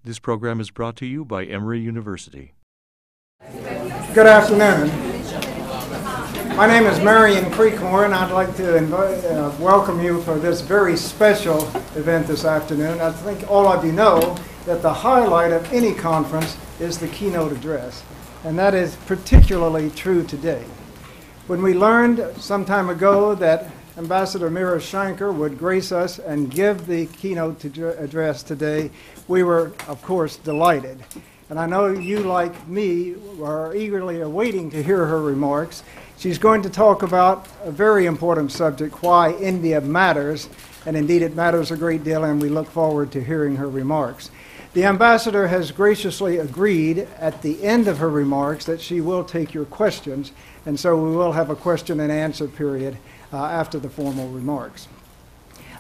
This program is brought to you by Emory University. Good afternoon. My name is Marion Creekmore, and I'd like to welcome you for this very special event this afternoon. I think all of you know that the highlight of any conference is the keynote address, and that is particularly true today. When we learned some time ago that Ambassador Meera Shankar would grace us and give the keynote address today, we were, of course, delighted. And I know you, like me, are eagerly awaiting to hear her remarks. She's going to talk about a very important subject, why India matters, and indeed it matters a great deal, and we look forward to hearing her remarks. The ambassador has graciously agreed at the end of her remarks that she will take your questions, and so we will have a question and answer period after the formal remarks.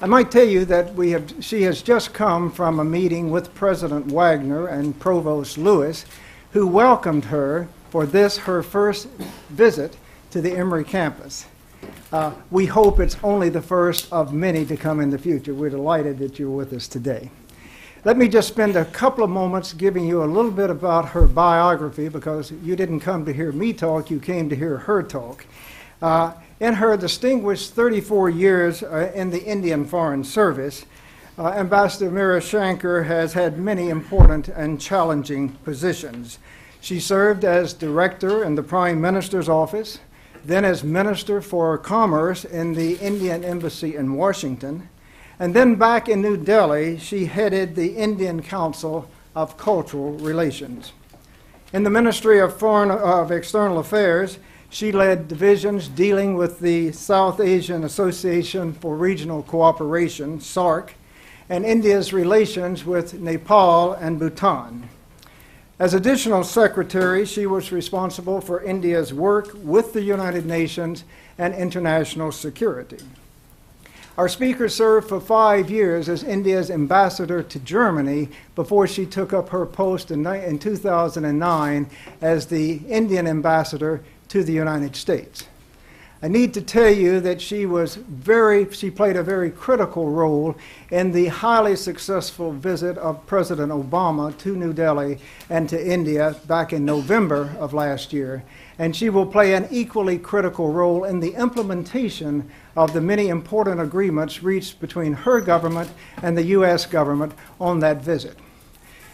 I might tell you that she has just come from a meeting with President Wagner and Provost Lewis, who welcomed her for this, her first visit to the Emory campus. We hope it's only the first of many to come in the future. We're delighted that you're with us today. Let me just spend a couple of moments giving you a little bit about her biography, because you didn't come to hear me talk, you came to hear her talk. In her distinguished 34 years in the Indian Foreign Service, Ambassador Meera Shankar has had many important and challenging positions. She served as director in the Prime Minister's office, then as Minister for Commerce in the Indian Embassy in Washington, and then back in New Delhi, she headed the Indian Council of Cultural Relations. In the Ministry of External Affairs, she led divisions dealing with the South Asian Association for Regional Cooperation, SAARC, and India's relations with Nepal and Bhutan. As additional secretary, she was responsible for India's work with the United Nations and international security. Our speaker served for 5 years as India's ambassador to Germany before she took up her post in 2009 as the Indian ambassador to the United States. I need to tell you that she played a very critical role in the highly successful visit of President Obama to New Delhi and to India back in November of last year. And she will play an equally critical role in the implementation of the many important agreements reached between her government and the U.S. government on that visit.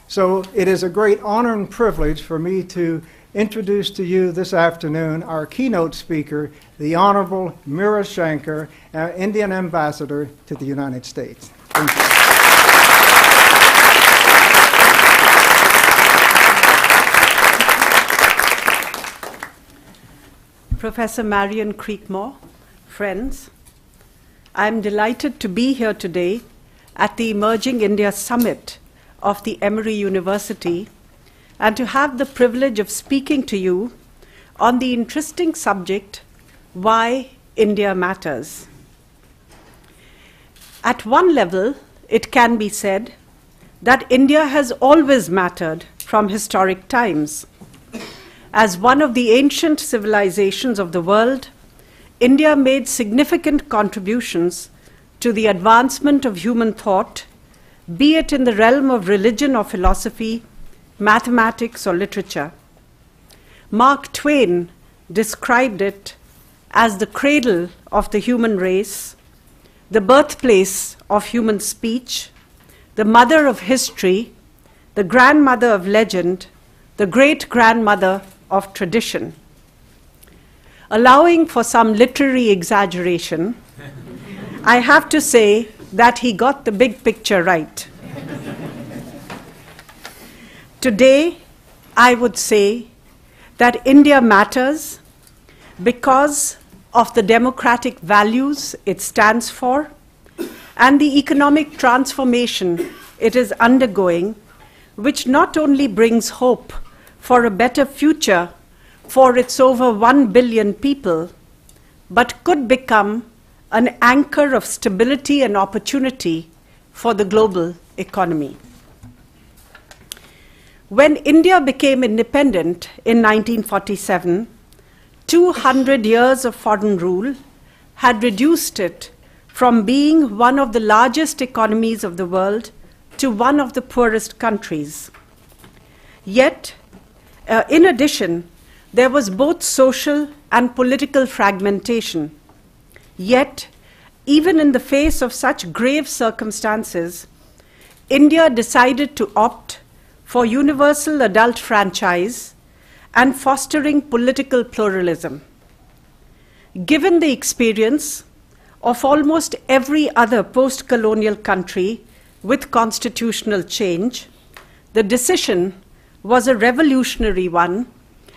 So it is a great honor and privilege for me to introduce to you this afternoon our keynote speaker, the Honorable Meera Shankar, our Indian Ambassador to the United States. Thank you. Professor Marion Creekmore, friends, I'm delighted to be here today at the Emerging India Summit of the Emory University, and to have the privilege of speaking to you on the interesting subject, why India matters. At one level, it can be said that India has always mattered from historic times. As one of the ancient civilizations of the world, India made significant contributions to the advancement of human thought, be it in the realm of religion or philosophy, mathematics or literature. Mark Twain described it as the cradle of the human race, the birthplace of human speech, the mother of history, the grandmother of legend, the great-grandmother of tradition. Allowing for some literary exaggeration, I have to say that he got the big picture right. Today, I would say that India matters because of the democratic values it stands for and the economic transformation it is undergoing, which not only brings hope for a better future for its over 1 billion people, but could become an anchor of stability and opportunity for the global economy. When India became independent in 1947, 200 years of foreign rule had reduced it from being one of the largest economies of the world to one of the poorest countries. Yet, in addition, there was both social and political fragmentation. Yet, even in the face of such grave circumstances, India decided to opt for universal adult franchise and fostering political pluralism. Given the experience of almost every other post-colonial country with constitutional change, the decision was a revolutionary one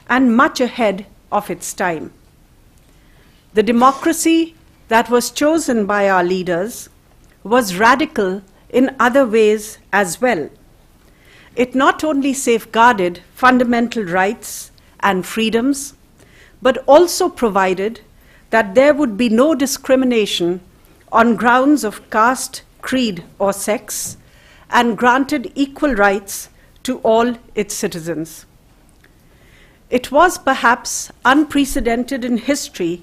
and much ahead of its time. The democracy that was chosen by our leaders was radical in other ways as well. It not only safeguarded fundamental rights and freedoms, but also provided that there would be no discrimination on grounds of caste, creed, or sex, and granted equal rights to all its citizens. It was perhaps unprecedented in history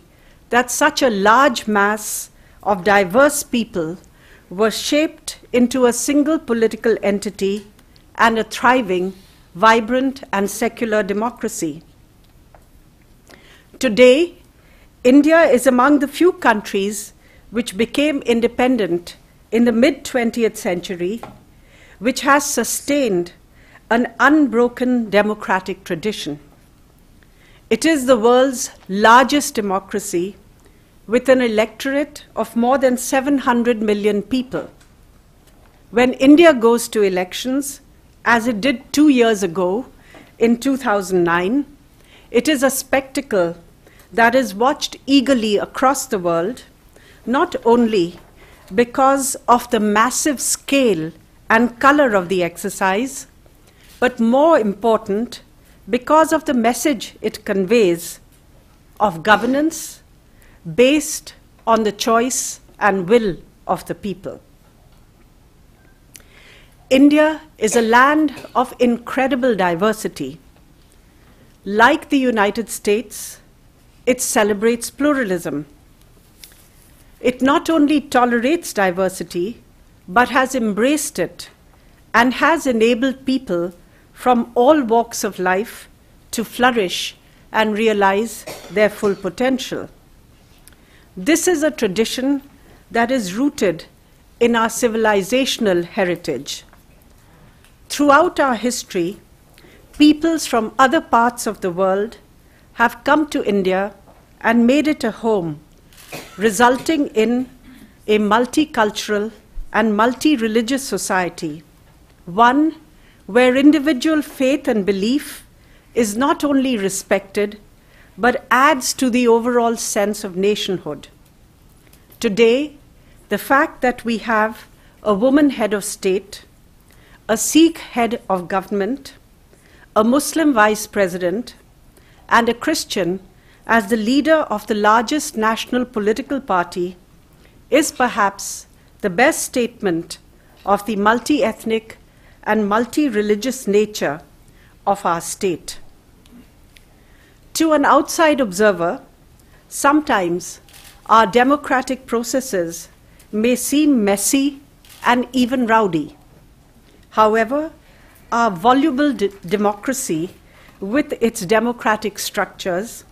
that such a large mass of diverse people were shaped into a single political entity and a thriving, vibrant, and secular democracy. Today, India is among the few countries which became independent in the mid-20th century, which has sustained an unbroken democratic tradition. It is the world's largest democracy, with an electorate of more than 700 million people. When India goes to elections, as it did 2 years ago in 2009, it is a spectacle that is watched eagerly across the world, not only because of the massive scale and color of the exercise, but more important, because of the message it conveys of governance based on the choice and will of the people. India is a land of incredible diversity. Like the United States, it celebrates pluralism. It not only tolerates diversity, but has embraced it and has enabled people from all walks of life to flourish and realize their full potential. This is a tradition that is rooted in our civilizational heritage. Throughout our history, peoples from other parts of the world have come to India and made it a home, resulting in a multicultural and multi-religious society, one where individual faith and belief is not only respected, but adds to the overall sense of nationhood. Today, the fact that we have a woman head of state, a Sikh head of government, a Muslim vice president, and a Christian as the leader of the largest national political party is perhaps the best statement of the multi-ethnic and multi-religious nature of our state. To an outside observer, sometimes our democratic processes may seem messy and even rowdy. However, our voluble democracy, with its democratic structures,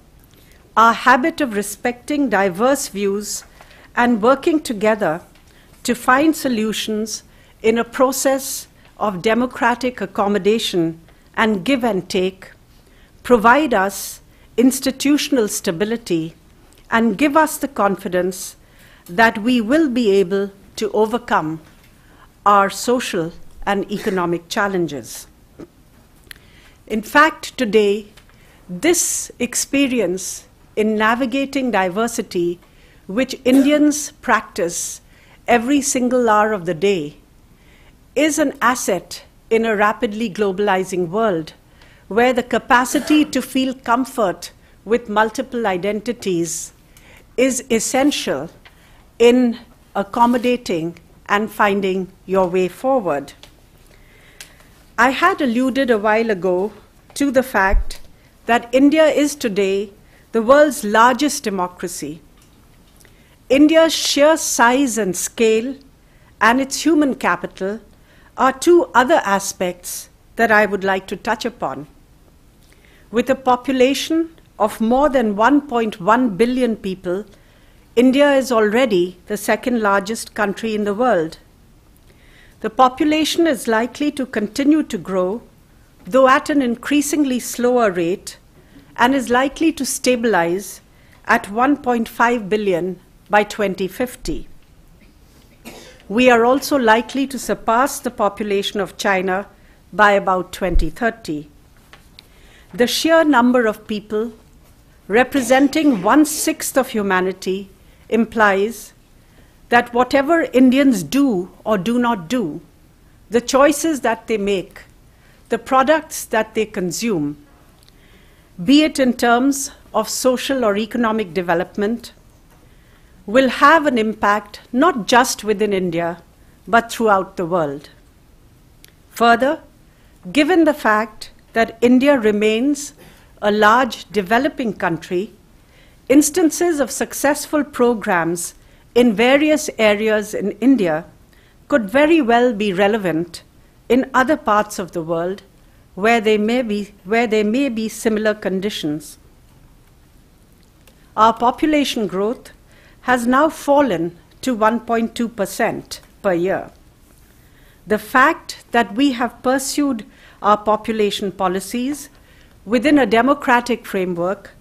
our habit of respecting diverse views and working together to find solutions in a process of democratic accommodation and give and take, provide us institutional stability and give us the confidence that we will be able to overcome our social and economic challenges. In fact, today, this experience in navigating diversity, which Indians practice every single hour of the day, is an asset in a rapidly globalizing world where the capacity to feel comfort with multiple identities is essential in accommodating and finding your way forward. I had alluded a while ago to the fact that India is today the world's largest democracy. India's sheer size and scale and its human capital are two other aspects that I would like to touch upon. With a population of more than 1.1 billion people, India is already the second largest country in the world. The population is likely to continue to grow, though at an increasingly slower rate, and is likely to stabilize at 1.5 billion by 2050. We are also likely to surpass the population of China by about 2030. The sheer number of people, representing 1/6 of humanity, implies that whatever Indians do or do not do, the choices that they make, the products that they consume, be it in terms of social or economic development, will have an impact not just within India, but throughout the world. Further, given the fact that India remains a large developing country, instances of successful programs in various areas in India could very well be relevant in other parts of the world where there may be similar conditions. Our population growth has now fallen to 1.2% per year. The fact that we have pursued our population policies within a democratic framework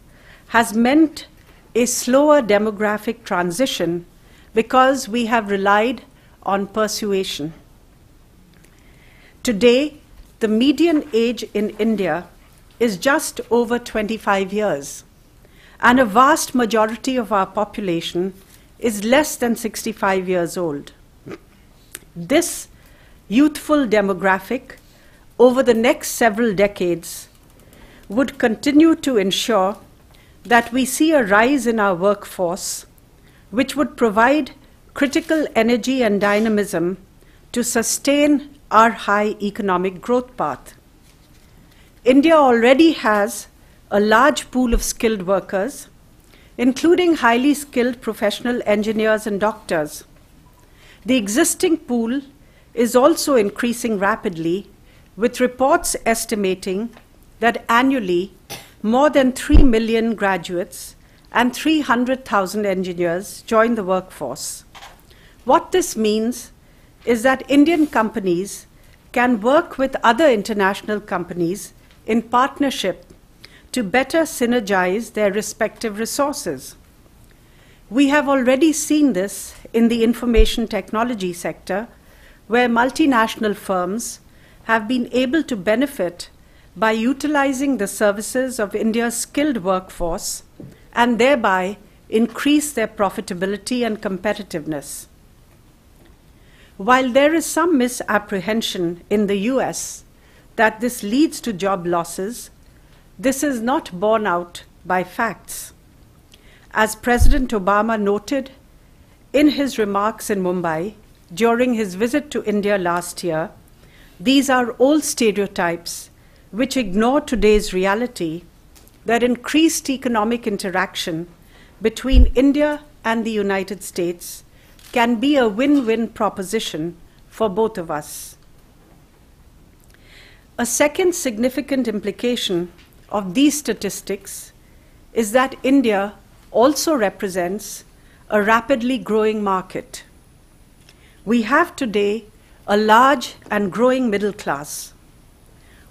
has meant a slower demographic transition because we have relied on persuasion. Today, the median age in India is just over 25 years, and a vast majority of our population is less than 65 years old. This youthful demographic over the next several decades would continue to ensure that we see a rise in our workforce, which would provide critical energy and dynamism to sustain our high economic growth path. India already has a large pool of skilled workers, including highly skilled professional engineers and doctors. The existing pool is also increasing rapidly, with reports estimating that annually more than 3 million graduates and 300,000 engineers join the workforce. What this means is that Indian companies can work with other international companies in partnership to better synergize their respective resources. We have already seen this in the information technology sector, where multinational firms have been able to benefit by utilizing the services of India's skilled workforce and thereby increase their profitability and competitiveness. While there is some misapprehension in the US that this leads to job losses, this is not borne out by facts. As President Obama noted in his remarks in Mumbai during his visit to India last year, these are old stereotypes which ignore today's reality that increased economic interaction between India and the United States can be a win-win proposition for both of us. A second significant implication of these statistics is that India also represents a rapidly growing market. We have today a large and growing middle class.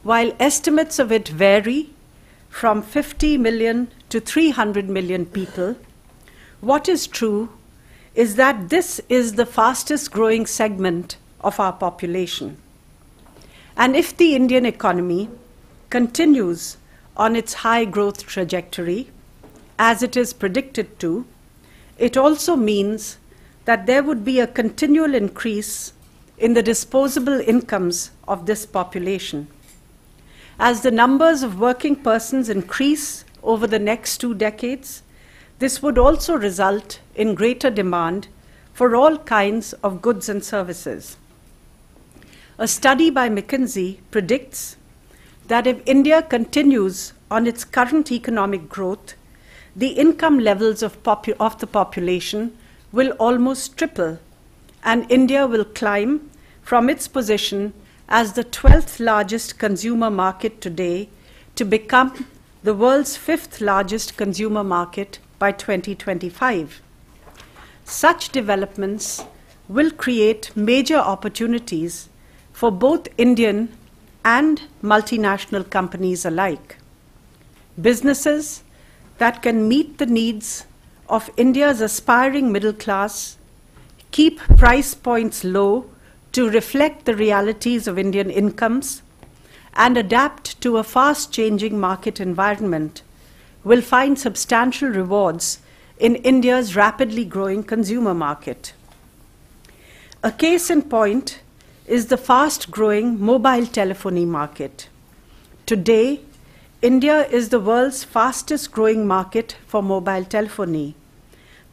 While estimates of it vary from 50 million to 300 million people, what is true is that this is the fastest growing segment of our population. And if the Indian economy continues on its high growth trajectory, as it is predicted to, it also means that there would be a continual increase in the disposable incomes of this population. As the numbers of working persons increase over the next 2 decades, this would also result in greater demand for all kinds of goods and services. A study by McKinsey predicts that if India continues on its current economic growth, the income levels of the population will almost triple, and India will climb from its position as the 12th largest consumer market today to become the world's 5th largest consumer market by 2025. Such developments will create major opportunities for both Indian and multinational companies alike. Businesses that can meet the needs of India's aspiring middle class, keep price points low to reflect the realities of Indian incomes, and adapt to a fast-changing market environment will find substantial rewards in India's rapidly growing consumer market. A case in point is the fast-growing mobile telephony market. Today, India is the world's fastest-growing market for mobile telephony.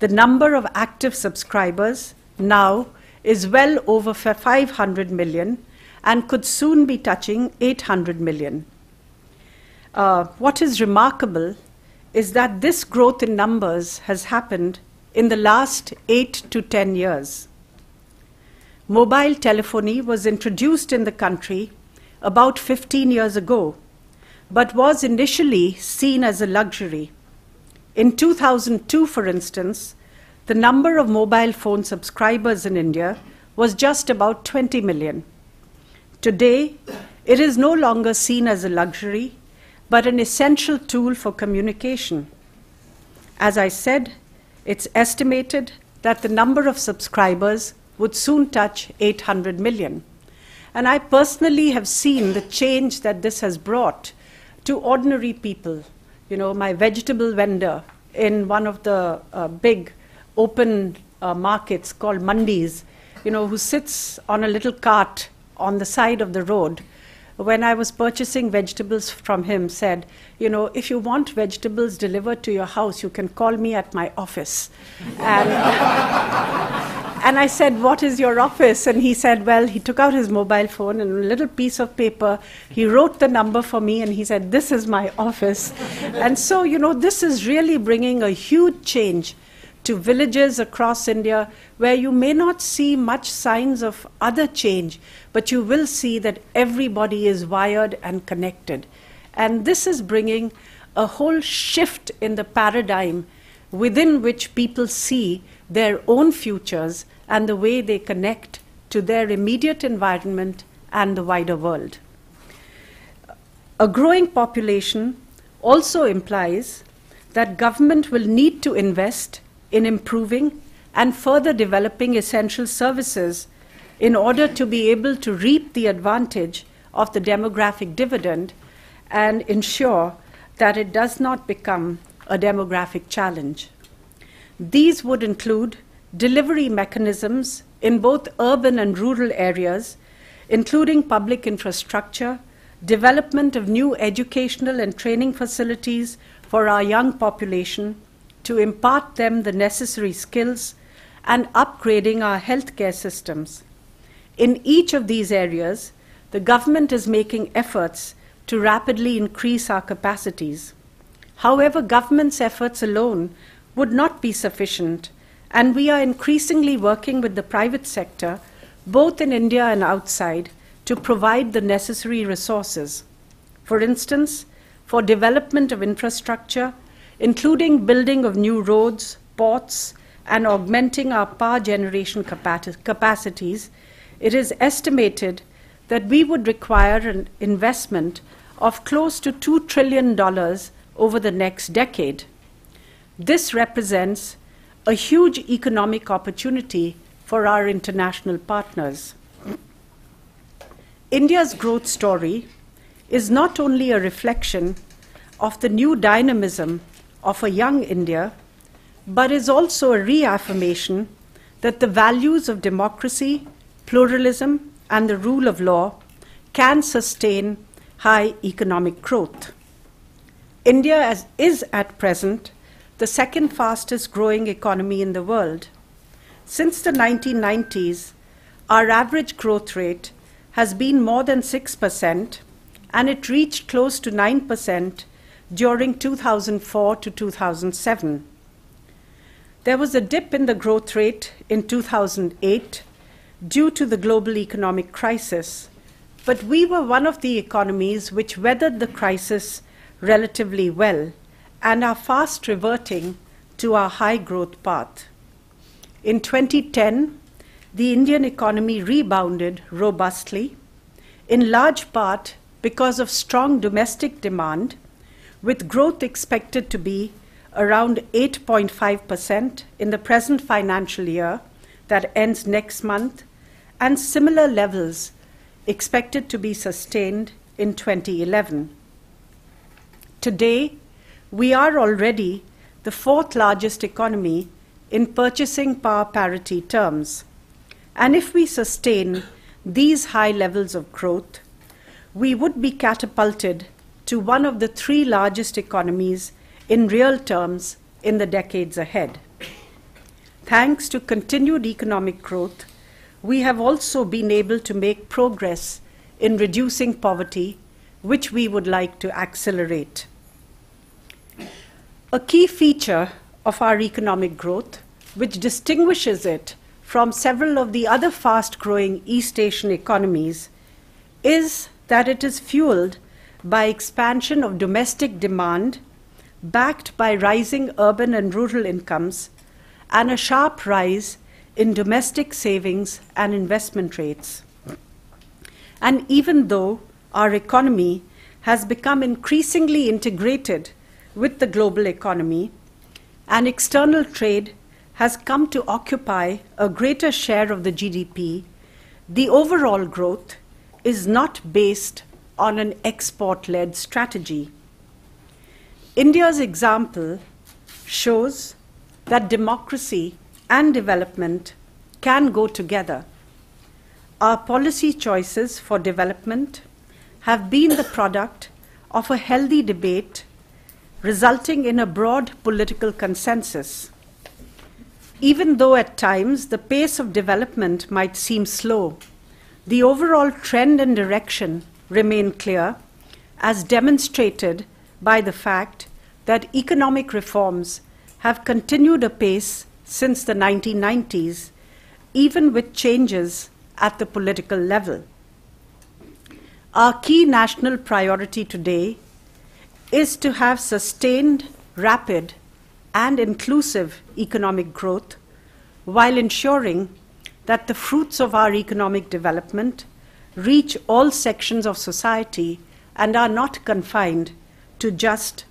The number of active subscribers now is well over 500 million and could soon be touching 800 million. What is remarkable is that this growth in numbers has happened in the last 8 to 10 years. Mobile telephony was introduced in the country about 15 years ago, but was initially seen as a luxury. In 2002, for instance, the number of mobile phone subscribers in India was just about 20 million. Today, it is no longer seen as a luxury, but an essential tool for communication. As I said, it's estimated that the number of subscribers would soon touch 800 million. And I personally have seen the change that this has brought to ordinary people. You know, my vegetable vendor in one of the big open markets called mandis, you know, who sits on a little cart on the side of the road, when I was purchasing vegetables from him, said, you know, if you want vegetables delivered to your house, you can call me at my office. And I said, what is your office? And he said, well, he took out his mobile phone and a little piece of paper. He wrote the number for me and he said, this is my office. And so, you know, this is really bringing a huge change to villages across India where you may not see much signs of other change, but you will see that everybody is wired and connected. And this is bringing a whole shift in the paradigm within which people see their own futures and the way they connect to their immediate environment and the wider world. A growing population also implies that government will need to invest in improving and further developing essential services in order to be able to reap the advantage of the demographic dividend and ensure that it does not become a demographic challenge. These would include delivery mechanisms in both urban and rural areas, including public infrastructure, development of new educational and training facilities for our young population to impart them the necessary skills, and upgrading our healthcare systems. In each of these areas, the government is making efforts to rapidly increase our capacities. However, government's efforts alone would not be sufficient, and we are increasingly working with the private sector, both in India and outside, to provide the necessary resources. For instance, for development of infrastructure, including building of new roads, ports, and augmenting our power generation capacities, it is estimated that we would require an investment of close to $2 trillion over the next decade. This represents a huge economic opportunity for our international partners. India's growth story is not only a reflection of the new dynamism of a young India, but is also a reaffirmation that the values of democracy, pluralism, and the rule of law can sustain high economic growth. India is at present the second fastest growing economy in the world. Since the 1990s, our average growth rate has been more than 6%, and it reached close to 9% during 2004 to 2007. There was a dip in the growth rate in 2008 due to the global economic crisis, but we were one of the economies which weathered the crisis relatively well and are fast reverting to our high growth path. In 2010, the Indian economy rebounded robustly, in large part because of strong domestic demand, with growth expected to be around 8.5% in the present financial year that ends next month, and similar levels expected to be sustained in 2011. Today, we are already the fourth largest economy in purchasing power parity terms. And if we sustain these high levels of growth, we would be catapulted to one of the three largest economies in real terms in the decades ahead. Thanks to continued economic growth, we have also been able to make progress in reducing poverty, which we would like to accelerate. A key feature of our economic growth, which distinguishes it from several of the other fast-growing East Asian economies, is that it is fueled by expansion of domestic demand, backed by rising urban and rural incomes, and a sharp rise in domestic savings and investment rates. And even though our economy has become increasingly integrated with the global economy, and external trade has come to occupy a greater share of the GDP, the overall growth is not based on an export-led strategy. India's example shows that democracy and development can go together. Our policy choices for development have been the product of a healthy debate, resulting in a broad political consensus. Even though at times the pace of development might seem slow, the overall trend and direction remain clear, as demonstrated by the fact that economic reforms have continued apace since the 1990s, even with changes at the political level. Our key national priority today is to have sustained, rapid, and inclusive economic growth while ensuring that the fruits of our economic development reach all sections of society and are not confined to just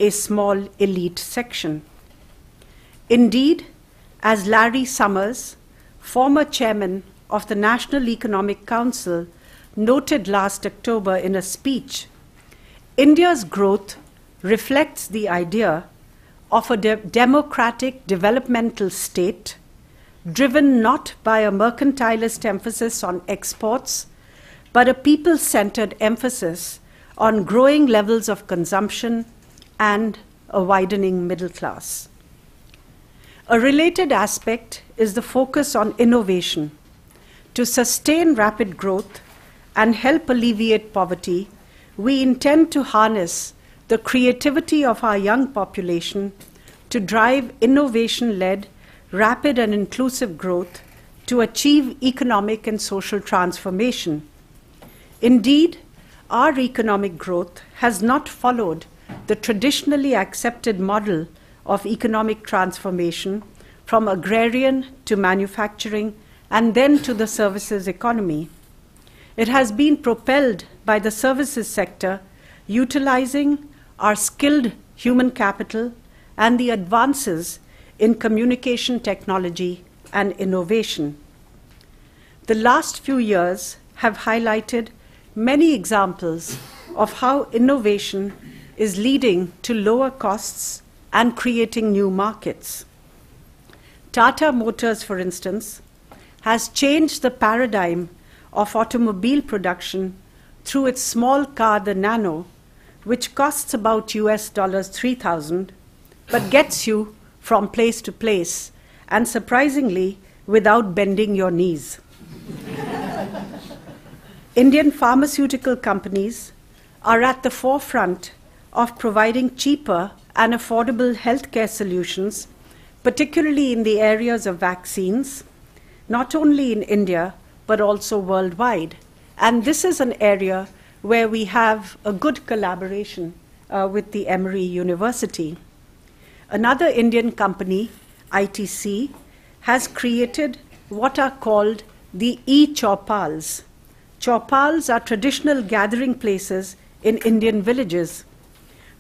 a small elite section. Indeed, as Larry Summers, former chairman of the National Economic Council, noted last October in a speech, India's growth reflects the idea of a democratic developmental state driven not by a mercantilist emphasis on exports, but a people-centered emphasis on growing levels of consumption and a widening middle class. A related aspect is the focus on innovation. To sustain rapid growth and help alleviate poverty, we intend to harness the creativity of our young population to drive innovation-led, rapid and inclusive growth to achieve economic and social transformation. Indeed, our economic growth has not followed the traditionally accepted model of economic transformation from agrarian to manufacturing and then to the services economy. It has been propelled by the services sector, utilizing our skilled human capital and the advances in communication technology and innovation. The last few years have highlighted many examples of how innovation is leading to lower costs and creating new markets. Tata Motors, for instance, has changed the paradigm of automobile production through its small car, the Nano, which costs about US $3,000, but gets you from place to place, and surprisingly, without bending your knees. Indian pharmaceutical companies are at the forefront of providing cheaper and affordable healthcare solutions, particularly in the areas of vaccines, not only in India, but also worldwide. And this is an area where we have a good collaboration with the Emory University. Another Indian company, ITC, has created what are called the e-chaupals. Chaupals are traditional gathering places in Indian villages.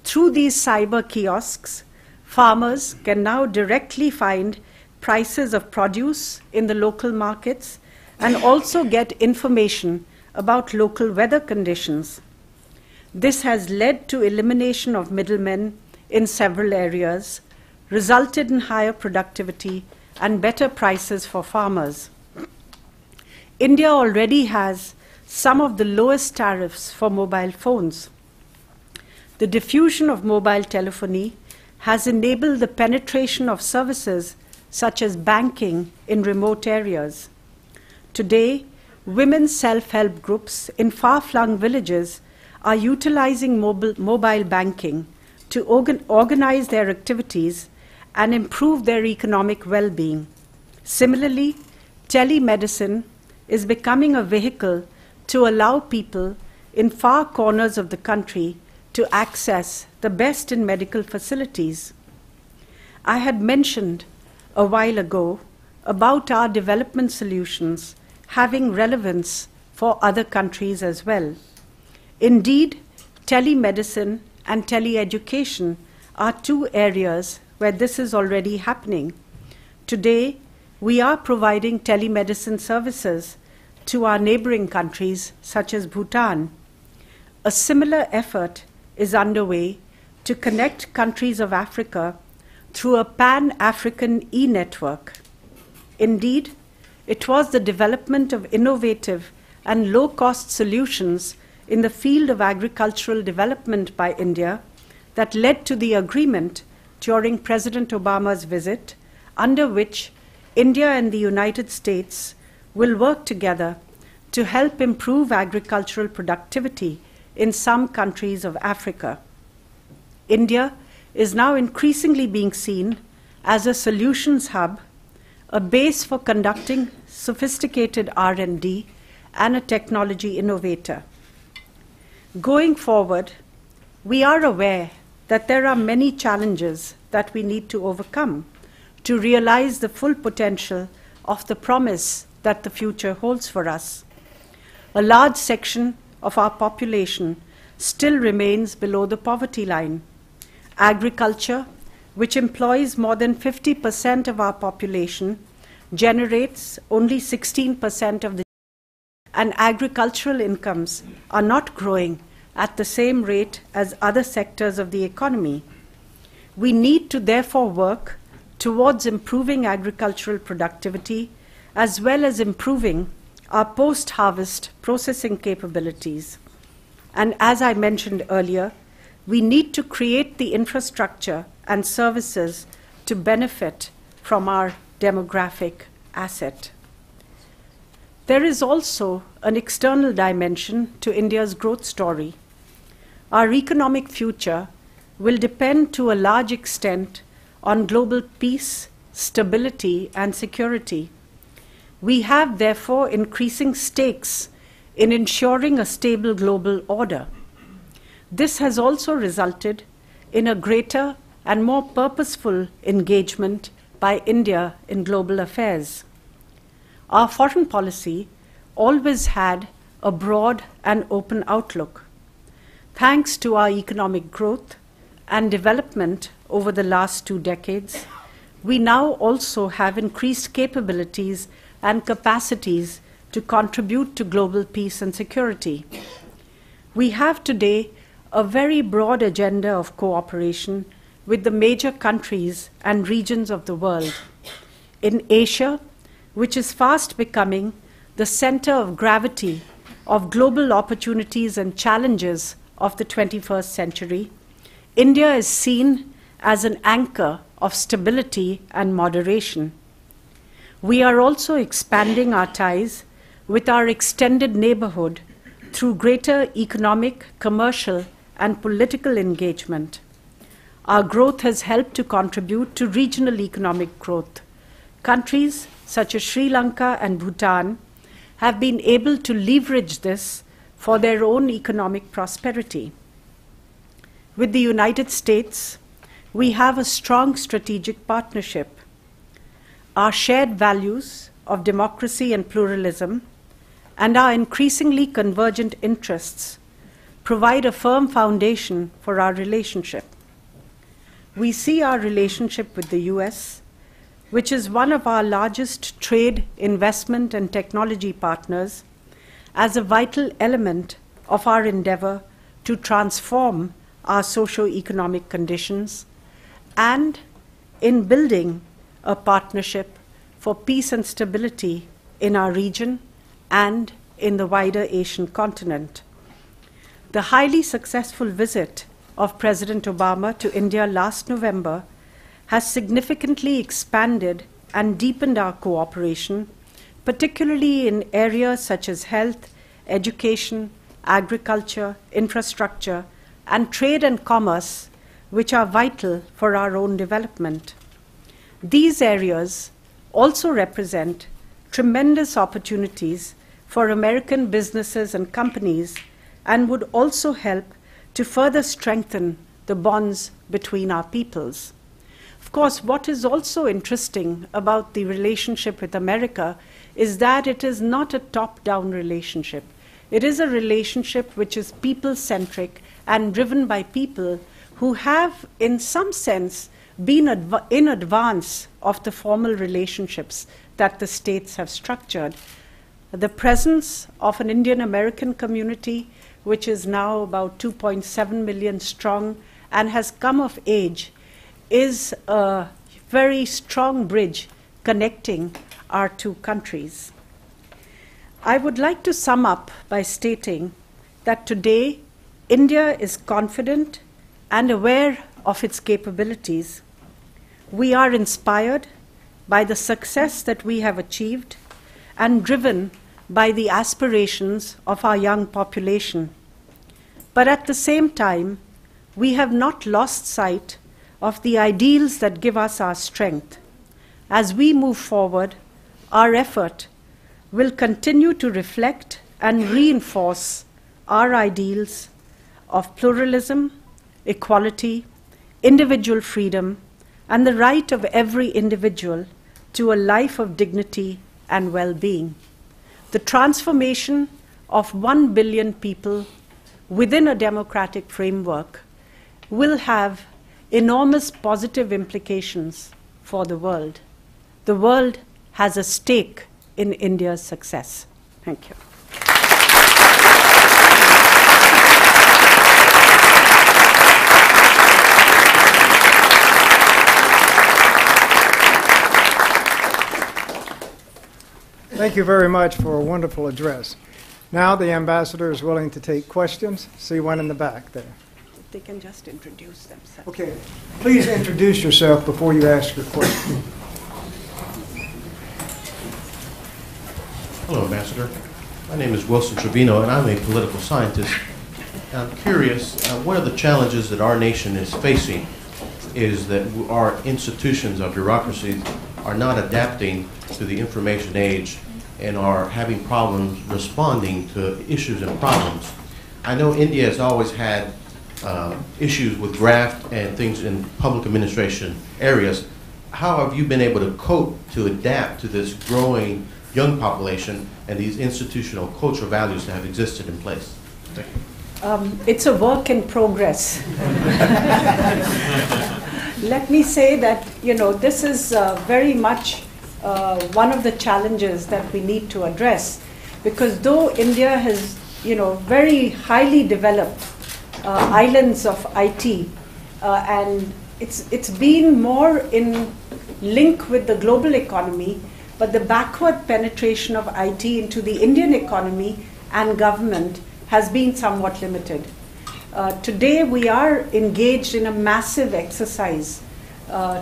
Through these cyber kiosks, farmers can now directly find prices of produce in the local markets and also get information about local weather conditions. This has led to elimination of middlemen in several areas, resulted in higher productivity and better prices for farmers. India already has some of the lowest tariffs for mobile phones. The diffusion of mobile telephony has enabled the penetration of services such as banking in remote areas. Today, women's self-help groups in far-flung villages are utilizing mobile banking to organize their activities and improve their economic well-being. Similarly, telemedicine is becoming a vehicle to allow people in far corners of the country to access the best in medical facilities. I had mentioned a while ago about our development solutions having relevance for other countries as well. Indeed, telemedicine and teleeducation are two areas where this is already happening. Today, we are providing telemedicine services to our neighboring countries such as Bhutan. A similar effort is underway to connect countries of Africa through a pan-African e-network. Indeed, it was the development of innovative and low-cost solutions in the field of agricultural development by India that led to the agreement during President Obama's visit, under which India and the United States will work together to help improve agricultural productivity in some countries of Africa. India is now increasingly being seen as a solutions hub, a base for conducting sophisticated R&D, and a technology innovator. Going forward, we are aware that there are many challenges that we need to overcome to realize the full potential of the promise that the future holds for us. A large section of our population still remains below the poverty line. Agriculture, which employs more than 50% of our population, generates only 16% of the and agricultural incomes are not growing at the same rate as other sectors of the economy. We need to therefore work towards improving agricultural productivity as well as improving our post-harvest processing capabilities. And as I mentioned earlier, we need to create the infrastructure and services to benefit from our demographic asset. There is also an external dimension to India's growth story. Our economic future will depend to a large extent on global peace, stability, and security. We have therefore increasing stakes in ensuring a stable global order. This has also resulted in a greater and more purposeful engagement by India in global affairs. Our foreign policy always had a broad and open outlook. Thanks to our economic growth and development over the last 2 decades, we now also have increased capabilities and capacities to contribute to global peace and security. We have today a very broad agenda of cooperation with the major countries and regions of the world. In Asia, which is fast becoming the center of gravity of global opportunities and challenges of the 21st century, India is seen as an anchor of stability and moderation. We are also expanding our ties with our extended neighborhood through greater economic, commercial, and political engagement. Our growth has helped to contribute to regional economic growth. Countries such as Sri Lanka and Bhutan, have been able to leverage this for their own economic prosperity. With the United States, we have a strong strategic partnership. Our shared values of democracy and pluralism and our increasingly convergent interests provide a firm foundation for our relationship. We see our relationship with the US, which is one of our largest trade, investment, and technology partners, as a vital element of our endeavor to transform our socio-economic conditions and in building a partnership for peace and stability in our region and in the wider Asian continent. The highly successful visit of President Obama to India last November has significantly expanded and deepened our cooperation, particularly in areas such as health, education, agriculture, infrastructure, and trade and commerce, which are vital for our own development. These areas also represent tremendous opportunities for American businesses and companies and would also help to further strengthen the bonds between our peoples. Of course, what is also interesting about the relationship with America is that it is not a top-down relationship. It is a relationship which is people-centric and driven by people who have, in some sense, been in advance of the formal relationships that the states have structured. The presence of an Indian-American community, which is now about 2.7 million strong and has come of age, is a very strong bridge connecting our two countries. I would like to sum up by stating that today India is confident and aware of its capabilities. We are inspired by the success that we have achieved and driven by the aspirations of our young population. But at the same time, we have not lost sight of the ideals that give us our strength. As we move forward, our effort will continue to reflect and reinforce our ideals of pluralism, equality, individual freedom, and the right of every individual to a life of dignity and well-being. The transformation of 1 billion people within a democratic framework will have enormous positive implications for the world. The world has a stake in India's success. Thank you. Thank you very much for a wonderful address. Now the ambassador is willing to take questions. See one in the back there. They can just introduce themselves. Okay, please introduce yourself before you ask your question. Hello, Ambassador. My name is Wilson Trevino, and I'm a political scientist. I'm curious, one of the challenges that our nation is facing is that our institutions, our bureaucracies, are not adapting to the information age and are having problems responding to issues and problems. I know India has always had issues with graft and things in public administration areas. How have you been able to cope to adapt to this growing young population and these institutional cultural values that have existed in place? Thank you. It's a work in progress. Let me say that, this is very much one of the challenges that we need to address, because though India has, very highly developed islands of IT, and it's been more in link with the global economy, but the backward penetration of IT into the Indian economy and government has been somewhat limited. Today we are engaged in a massive exercise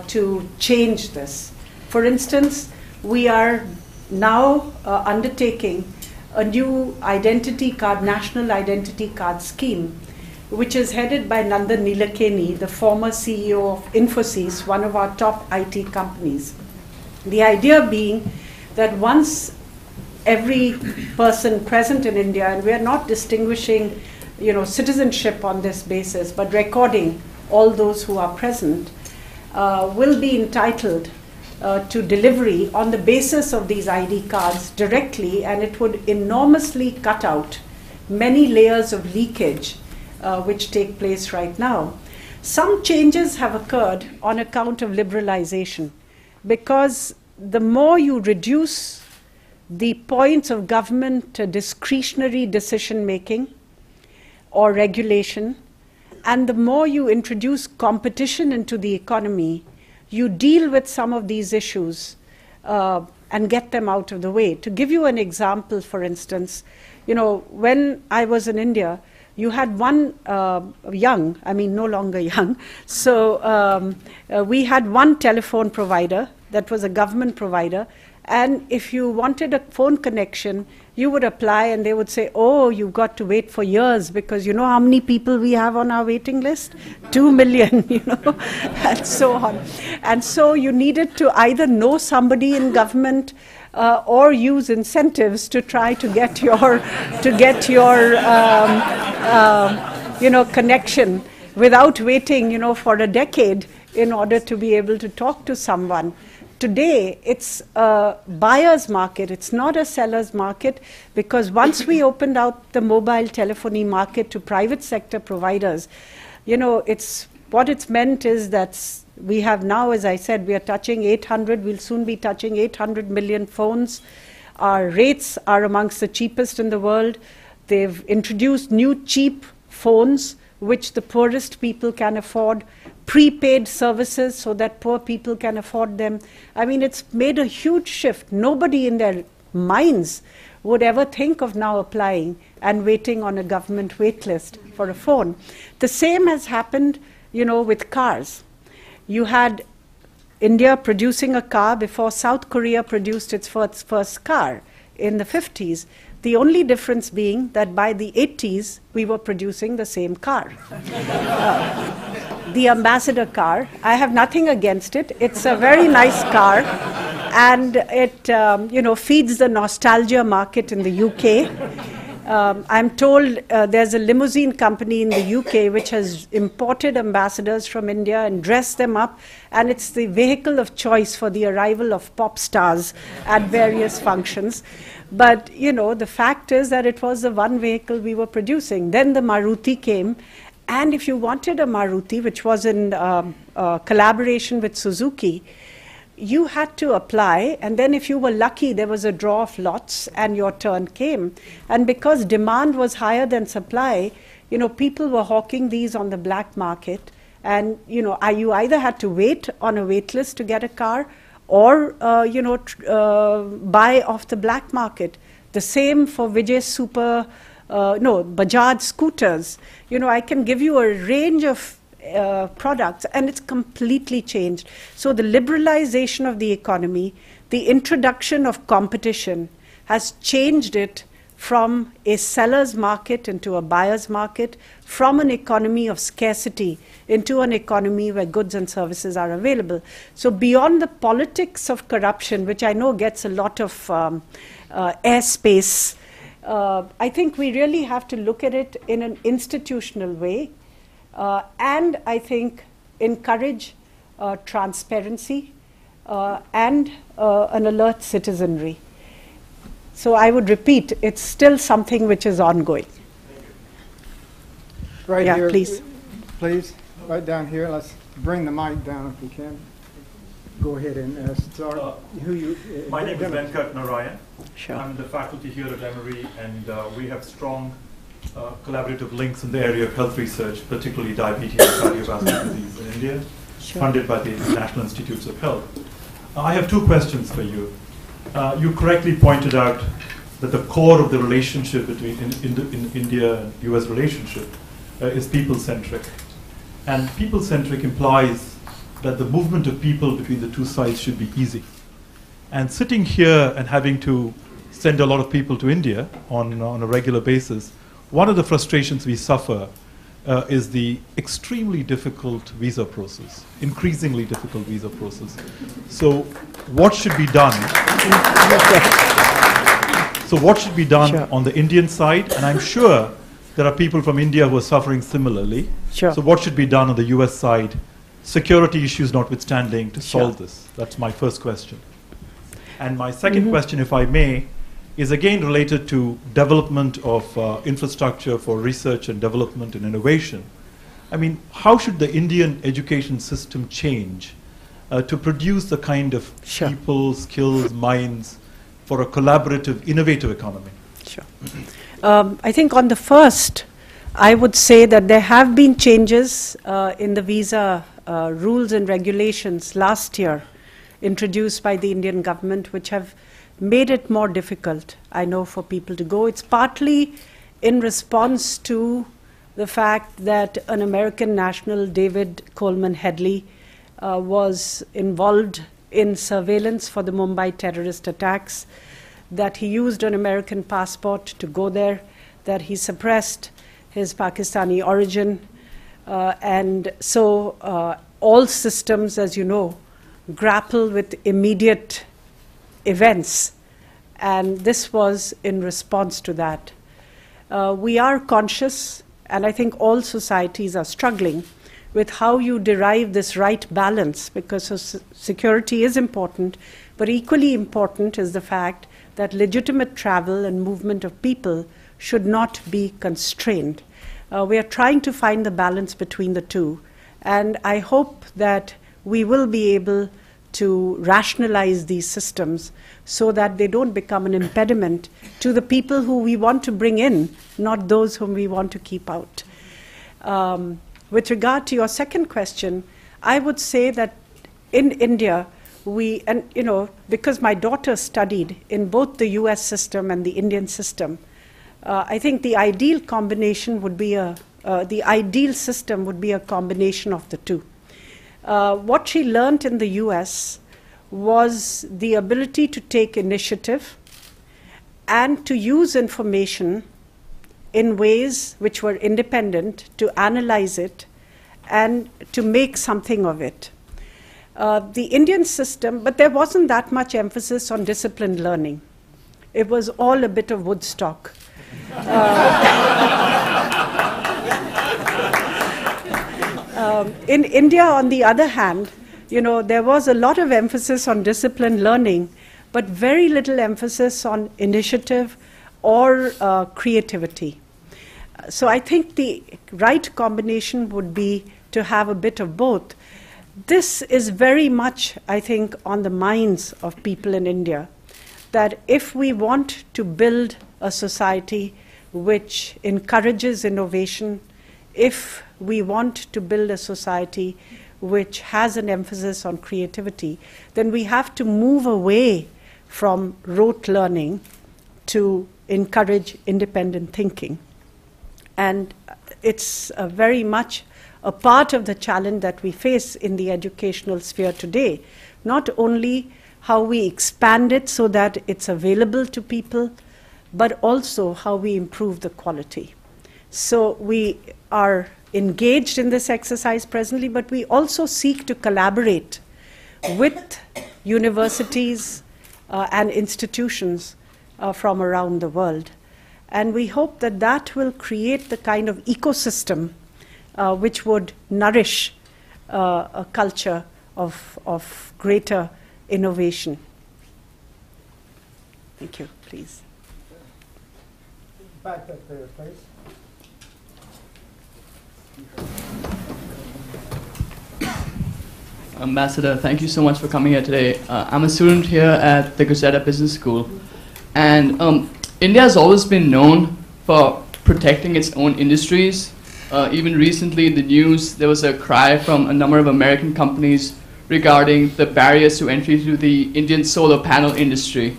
to change this. For instance, we are now undertaking a new identity card, national identity card scheme, which is headed by Nandan Nilekani, the former CEO of Infosys, one of our top IT companies. The idea being that once every person present in India, and we are not distinguishing, citizenship on this basis, but recording all those who are present, will be entitled to delivery on the basis of these ID cards directly, and it would enormously cut out many layers of leakage which take place right now. Some changes have occurred on account of liberalization, because the more you reduce the points of government discretionary decision making or regulation, and the more you introduce competition into the economy, you deal with some of these issues and get them out of the way. To give you an example, for instance, when I was in India, you had one no longer young, so we had one telephone provider that was a government provider, and if you wanted a phone connection, you would apply and they would say, oh, you've got to wait for years, because you know how many people we have on our waiting list? 2 million, and so on. And so you needed to either know somebody in government or use incentives to try to get your connection without waiting, for a decade in order to be able to talk to someone. Today, it's a buyer's market. It's not a seller's market, because once we opened out the mobile telephony market to private sector providers, what it's meant is that we have now, as I said, we are touching 800. We'll soon be touching 800 million phones. Our rates are amongst the cheapest in the world. They've introduced new cheap phones, which the poorest people can afford, prepaid services so that poor people can afford them. I mean, it's made a huge shift. Nobody in their minds would ever think of now applying and waiting on a government wait list for a phone. The same has happened, with cars. You had India producing a car before South Korea produced its first car in the 50s. The only difference being that by the 80s, we were producing the same car. The Ambassador car, I have nothing against it. It's a very nice car, and it feeds the nostalgia market in the UK. I'm told there's a limousine company in the UK which has imported ambassadors from India and dressed them up, and it's the vehicle of choice for the arrival of pop stars at various functions. But, the fact is that it was the one vehicle we were producing. Then the Maruti came, and if you wanted a Maruti, which was in collaboration with Suzuki, you had to apply, and then if you were lucky, there was a draw of lots, and your turn came. And because demand was higher than supply, people were hawking these on the black market, and, you either had to wait on a wait list to get a car, or, buy off the black market. The same for Bajaj scooters. I can give you a range of products, and it's completely changed. So the liberalization of the economy, the introduction of competition has changed it from a seller's market into a buyer's market, from an economy of scarcity into an economy where goods and services are available. So beyond the politics of corruption, which I know gets a lot of airspace, I think we really have to look at it in an institutional way, and I think encourage transparency and an alert citizenry. So I would repeat, it's still something which is ongoing. Right Yeah, here, please. Please, right down here. Let's bring the mic down if we can. Go ahead and start. My name is Venkat Narayan. Sure. I'm the faculty here at Emory, and we have strong collaborative links in the area of health research, particularly diabetes and cardiovascular disease in India, funded by the National Institutes of Health. I have two questions for you. You correctly pointed out that the core of the relationship between India and US relationship is people-centric. And people-centric implies that the movement of people between the two sides should be easy. And sitting here and having to send a lot of people to India on a regular basis, one of the frustrations we suffer is the extremely difficult visa process, increasingly difficult visa process. So what should be done? So what should be done Sure. on the Indian side? And I'm sure there are people from India who are suffering similarly. Sure. So what should be done on the US side, security issues notwithstanding, to solve this? That's my first question. And my second question, if I may, is again related to development of infrastructure for research and development and innovation. I mean, how should the Indian education system change to produce the kind of Sure. people, skills, minds for a collaborative, innovative economy? Sure. I think on the first, I would say that there have been changes in the visa rules and regulations last year introduced by the Indian government, which have made it more difficult, I know, for people to go. It's partly in response to the fact that an American national, David Coleman Headley, was involved in surveillance for the Mumbai terrorist attacks, that he used an American passport to go there, that he suppressed his Pakistani origin. And so all systems, as you know, grapple with immediate events. And this was in response to that. We are conscious, and I think all societies are struggling with how you derive this right balance, because security is important, but equally important is the fact that legitimate travel and movement of people should not be constrained. We are trying to find the balance between the two, and I hope that we will be able to rationalize these systems so that they don't become an impediment to the people who we want to bring in, not those whom we want to keep out. With regard to your second question, I would say that in India, because my daughter studied in both the US system and the Indian system, I think the ideal combination would be the ideal system would be a combination of the two. What she learned in the US was the ability to take initiative and to use information in ways which were independent, to analyze it and to make something of it. The Indian system, but there wasn't that much emphasis on disciplined learning. It was all a bit of Woodstock. In India, on the other hand, there was a lot of emphasis on disciplined learning, but very little emphasis on initiative or creativity. So I think the right combination would be to have a bit of both. This is very much, I think, on the minds of people in India, that if we want to build a society which encourages innovation, if we want to build a society which has an emphasis on creativity, then we have to move away from rote learning to encourage independent thinking. And it's very much a part of the challenge that we face in the educational sphere today, not only how we expand it so that it's available to people, but also how we improve the quality. So we are engaged in this exercise presently, but we also seek to collaborate with universities and institutions from around the world. And we hope that that will create the kind of ecosystem which would nourish a culture of greater innovation. Thank you, please. Back up there, please. Ambassador, thank you so much for coming here today. I'm a student here at the Gazetta Business School, and India has always been known for protecting its own industries. Even recently in the news, there was a cry from a number of American companies regarding the barriers to entry to the Indian solar panel industry.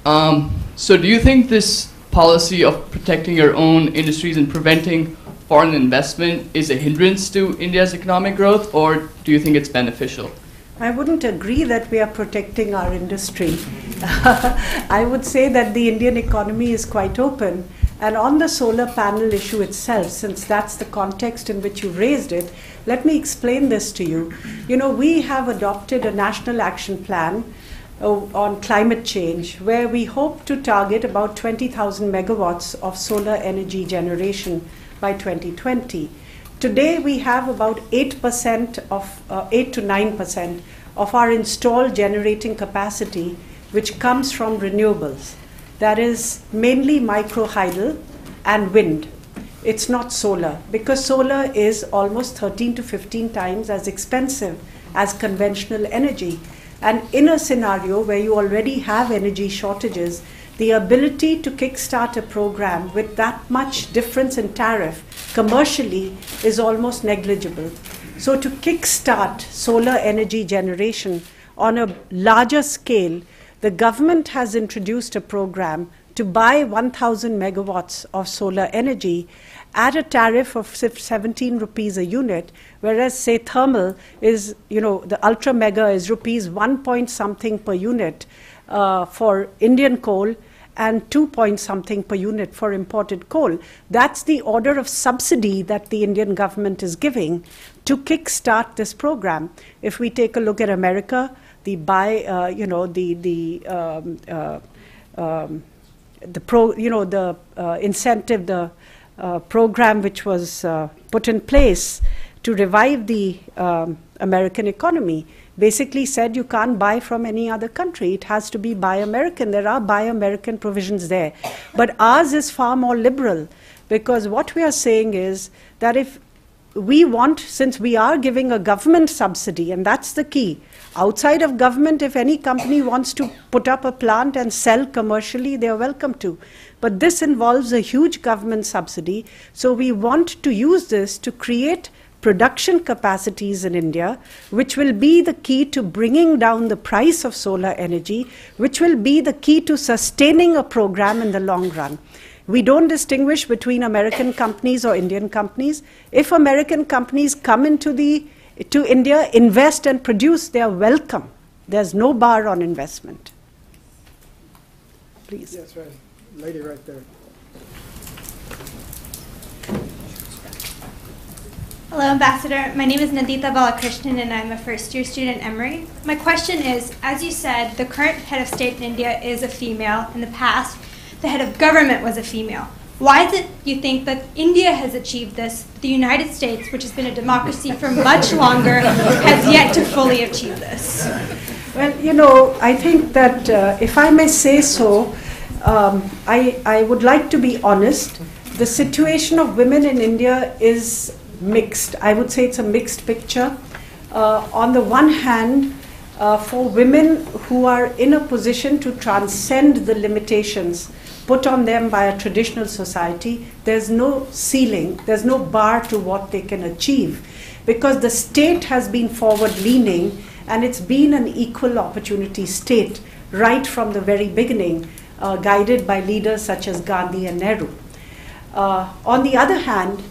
So do you think this policy of protecting your own industries and preventing foreign investment is a hindrance to India's economic growth, or do you think it's beneficial? I wouldn't agree that we are protecting our industry. I would say that the Indian economy is quite open, And on the solar panel issue itself, since that's the context in which you raised it, let me explain this to you. You know, we have adopted a national action plan on climate change, where we hope to target about 20,000 megawatts of solar energy generation by 2020. Today, we have about 8% of 8 to 9% of our installed generating capacity, which comes from renewables. That is mainly microhydel and wind. It's not solar, because solar is almost 13 to 15 times as expensive as conventional energy. And in a scenario where you already have energy shortages, the ability to kickstart a program with that much difference in tariff commercially is almost negligible. So to kickstart solar energy generation on a larger scale, the government has introduced a program to buy 1,000 megawatts of solar energy at a tariff of 17 rupees a unit, whereas, say, thermal is, you know, the ultra mega is rupees 1 point something per unit for Indian coal and 2 point something per unit for imported coal. That's the order of subsidy that the Indian government is giving to kickstart this program. If we take a look at America, the incentive, the program which was put in place to revive the American economy basically said you can't buy from any other country. It has to be Buy American. There are Buy American provisions there. But ours is far more liberal, because what we are saying is that if we want, since we are giving a government subsidy, and that's the key, outside of government, if any company wants to put up a plant and sell commercially, they are welcome to. But this involves a huge government subsidy. So we want to use this to create production capacities in India, which will be the key to bringing down the price of solar energy, which will be the key to sustaining a program in the long run. We don't distinguish between American companies or Indian companies. If American companies come into to India, invest and produce, they are welcome. There's no bar on investment. Please. Yes, right. Lady right there. Hello, Ambassador. My name is Nandita Balakrishnan, and I'm a first-year student at Emory. My question is, as you said, the current head of state in India is a female. In the past, the head of government was a female. Why is it you think that India has achieved this, but the United States, which has been a democracy for much longer, has yet to fully achieve this? Well, you know, I think that if I may say so, I would like to be honest. The situation of women in India is mixed. I would say it's a mixed picture. On the one hand, for women who are in a position to transcend the limitations put on them by a traditional society, there's no ceiling, there's no bar to what they can achieve, because the state has been forward-leaning and it's been an equal opportunity state right from the very beginning, guided by leaders such as Gandhi and Nehru. On the other hand,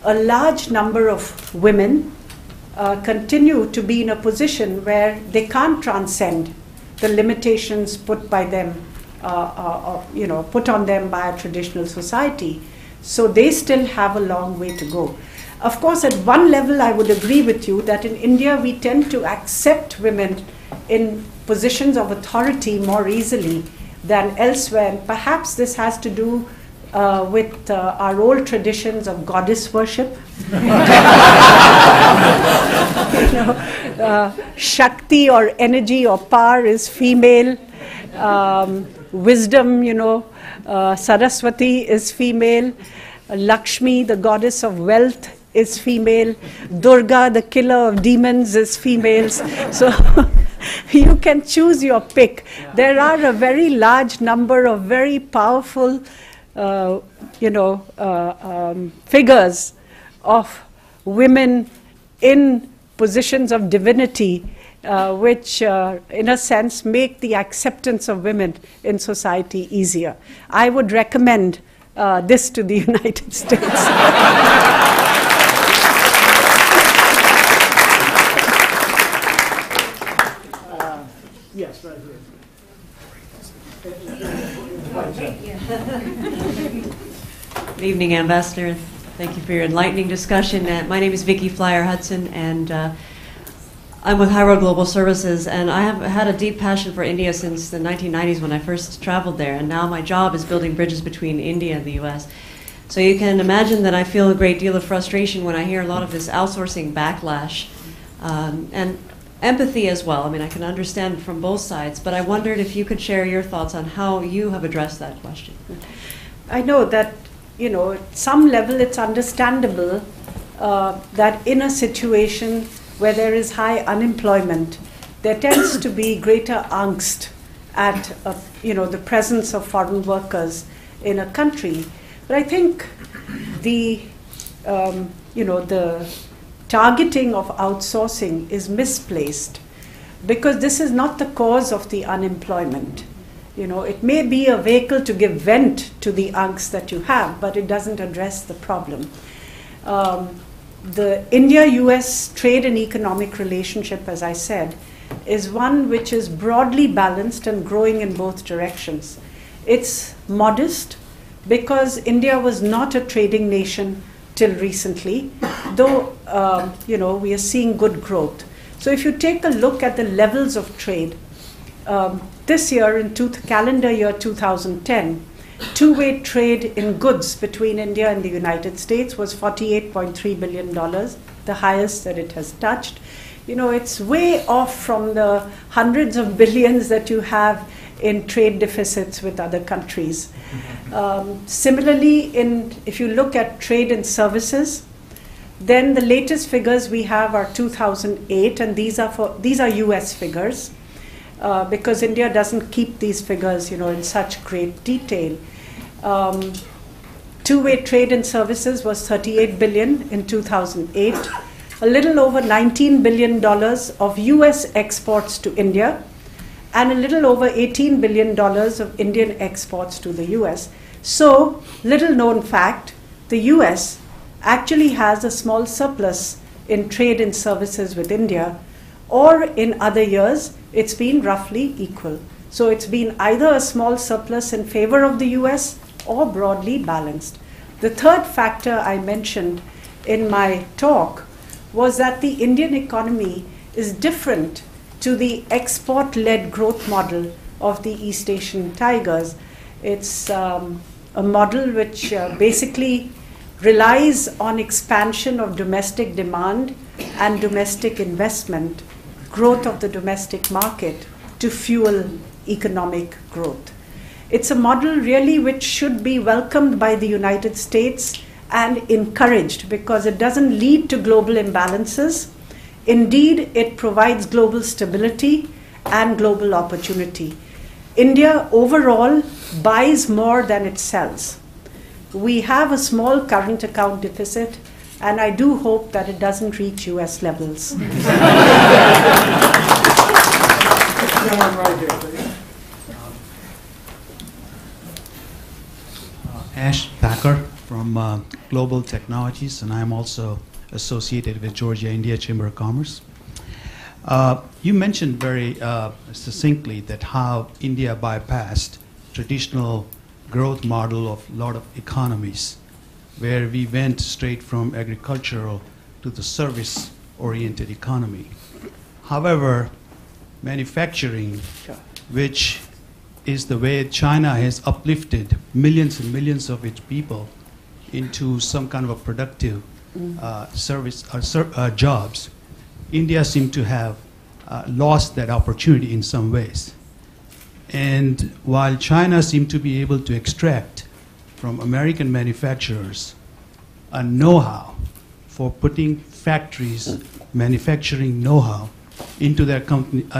a large number of women continue to be in a position where they can't transcend the limitations put by them, put on them by a traditional society. So they still have a long way to go. Of course, at one level, I would agree with you that in India, we tend to accept women in positions of authority more easily than elsewhere. And perhaps this has to do with our old traditions of goddess worship. Shakti or energy or power is female. Wisdom, Saraswati is female. Lakshmi, the goddess of wealth, is female. Durga, the killer of demons, is females. So you can choose your pick. There are a very large number of very powerful figures of women in positions of divinity, which in a sense make the acceptance of women in society easier. I would recommend this to the United States. Yes, right here. evening, Ambassador. Thank you for your enlightening discussion. My name is Vicki Flyer Hudson, and I'm with High Road Global Services, and I have had a deep passion for India since the 1990s when I first traveled there, and now my job is building bridges between India and the U.S. So you can imagine that I feel a great deal of frustration when I hear a lot of this outsourcing backlash, and empathy as well. I mean, I can understand from both sides, but I wondered if you could share your thoughts on how you have addressed that question. I know that, at some level it's understandable that in a situation where there is high unemployment, there tends to be greater angst at the presence of foreign workers in a country. But I think the targeting of outsourcing is misplaced, because this is not the cause of the unemployment. It may be a vehicle to give vent to the angst that you have, but it doesn't address the problem. The India-US trade and economic relationship, as I said, is one which is broadly balanced and growing in both directions. It's modest because India was not a trading nation till recently, though we are seeing good growth. So if you take a look at the levels of trade, this year, in calendar year 2010, two-way trade in goods between India and the United States was $48.3 billion, the highest that it has touched. It's way off from the hundreds of billions that you have in trade deficits with other countries. Similarly, if you look at trade and services, then the latest figures we have are 2008, and these are US figures. Because India doesn't keep these figures, in such great detail. Two-way trade and services was $38 billion in 2008, a little over $19 billion of US exports to India, and a little over $18 billion of Indian exports to the US. So, little known fact, the US actually has a small surplus in trade and services with India, or in other years, it's been roughly equal. So it's been either a small surplus in favor of the US or broadly balanced. The third factor I mentioned in my talk was that the Indian economy is different to the export-led growth model of the East Asian tigers. It's a model which basically relies on expansion of domestic demand and domestic investment, growth of the domestic market to fuel economic growth. It's a model really which should be welcomed by the United States and encouraged, because it doesn't lead to global imbalances. Indeed, it provides global stability and global opportunity. India overall buys more than it sells. We have a small current account deficit, and I do hope that it doesn't reach US levels. Ash Thacker from Global Technologies, and I'm also associated with Georgia India Chamber of Commerce. You mentioned very succinctly that how India bypassed traditional growth model of a lot of economies, where we went straight from agricultural to the service-oriented economy. However, manufacturing, which is the way China has uplifted millions and millions of its people into some kind of a productive service or jobs, India seemed to have lost that opportunity in some ways. And while China seemed to be able to extract from American manufacturers a know-how for putting factories, manufacturing know-how into their